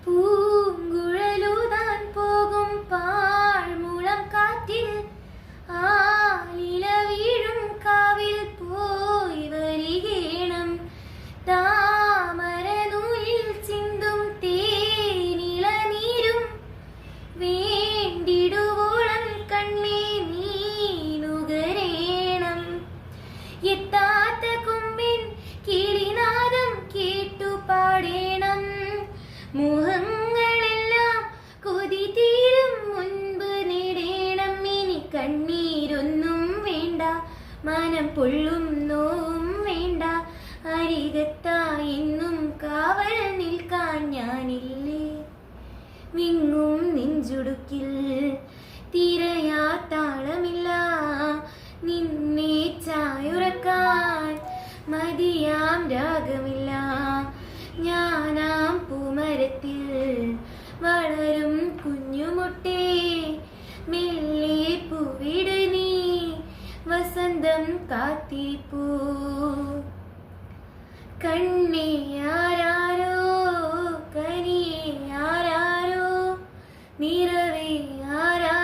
പൂങ്കുഴലുതാൻ പോകും പാഴ്മുളം കാറ്റിൽ ആലില വീഴും കാവിൽ പോയി വരികേണം. താമരനൂലിൽ ചിന്തും തേനിള നീരും വേണ്ടിടുവോളം കണ്ണേ നീനുകരേണം. എത്താത്ത കൊമ്പിൻ കിളിനാദം കേട്ടു പാടേണം. മോഹങ്ങളെല്ലാം കൊതി തീരും മുൻപ് നേടേണം. ഇനി കണ്ണീരൊന്നും വേണ്ട, മനം പൊള്ളും നോവും വേണ്ട. അരികത്തായി എന്നും കാവൽ നിൽക്കാൻ ഞാനില്ലേ. വിങ്ങും നെഞ്ചുടുക്കിൽ തിരയാത്താളമില്ല. നിന്നെ ചായുറക്കാൻ മതിയാം രാഗമില്ല. ഞാനാം പൂമരത്തിൽ വളരും കുഞ്ഞുമുട്ടേ, മെല്ലെ പൂവിട് നീ വസന്തം കാത്തിപ്പൂ. കണ്ണേ ആരാരോ, കനിയേ ആരാരോ, നിറവേ ആരാ